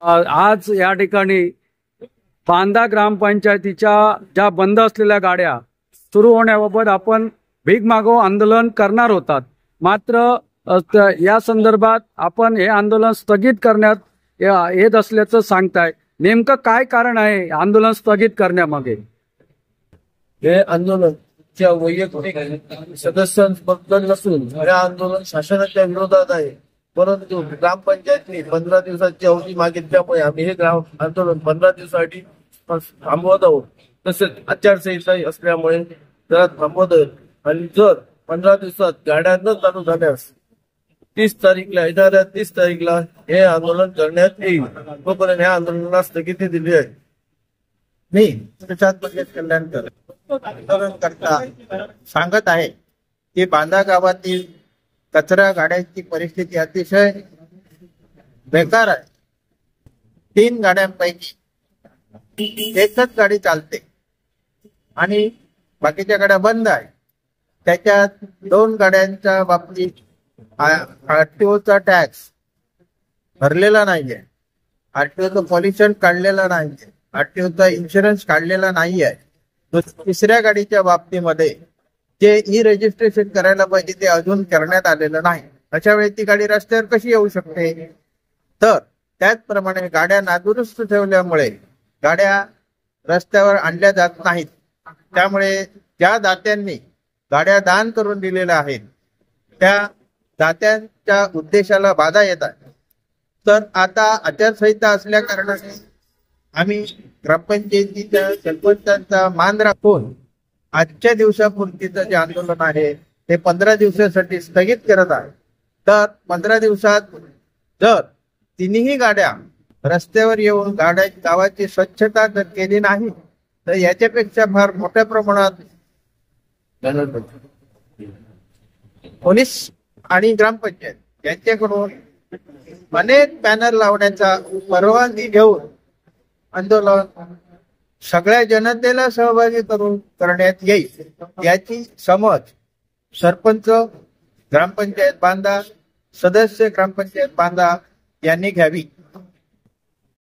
आज या ठिकाणी बांदा ग्रामपंचायतीच्या ज्या बंद असलेल्या गाड्या सुरू होण्याबाबत आपण भीक मागो आंदोलन करणार होतात। मात्र या संदर्भात आपण हे आंदोलन स्थगित करण्यात येत असल्याचं सांगताय। नेमकं काय कारण आहे आंदोलन स्थगित करण्यामागे? हे आंदोलनच्या वैयक्तिक सदस्यांबद्दल नसून हे आंदोलन शासनाच्या विरोधात आहे। परंतु ग्रामपंचायतने 15 दिवसाची अवधी मागितल्यामुळे आम्ही हे आंदोलन 15 दिवसासाठी थांबवत आहोत। तसेच आचारसंहिता असल्यामुळे त्याला थांबवत आहोत आणि जर 15 दिवसात गाड्या न चालू झाल्यास 30 तारीखला येणाऱ्या 30 तारीखला हे आंदोलन करण्यात येईल। तोपर्यंत या आंदोलनाला स्थगिती दिली आहे। मी प्रशांत मंगेश कल्याणकर आंदोलन करता सांगत आहे की बांदा गावातील कचरा गाड्यांची परिस्थिती अतिशय बेकार आहे। 3 गाड्यांपैकी एकच गाडी चालते आणि बाकीच्या गाड्या बंद आहे। त्याच्यात 2 गाड्यांच्या बाबतीत आरटीओचा टॅक्स भरलेला नाहीये, आरटीओचं पॉल्युशन काढलेलं नाहीये, आरटीओचा इन्शुरन्स काढलेला नाहीये। तिसऱ्या गाडीच्या बाबतीमध्ये जे ई रजिस्ट्रेशन करायला पाहिजे ते अजून करण्यात आलेलं नाही। अशा वेळी ती गाडी रस्त्यावर कशी येऊ शकते? तर त्याचप्रमाणे गाड्या नादुरुस्त ठेवल्यामुळे गाड्या रस्त्यावर आणल्या जात नाहीत। त्यामुळे ज्या दात्यांनी गाड्या दान करून दिलेल्या आहेत त्या दात्यांच्या उद्देशाला बाधा येत आहे। तर आता आचारसंहिता असल्या कारणाने आम्ही ग्रामपंचायतीच्या सरपंचांचा मान राखून आजच्या दिवसापुरतीचं जे आंदोलन आहे ते 15 दिवसासाठी स्थगित करत आहे। तर 15 दिवसात जर तिन्ही गाड्या रस्त्यावर येऊन गावाची स्वच्छता जर केली नाही तर याच्यापेक्षा फार मोठ्या प्रमाणात पोलीस आणि ग्रामपंचायत यांच्याकडून अनेक बॅनर लावण्याचा परवानगी घेऊन आंदोलन सगळ्या जनतेला सहभागी करून करण्यात येईल याची समज सरपंच, ग्रामपंचायत बांदा, सदस्य ग्रामपंचायत बांदा यांनी घ्यावी।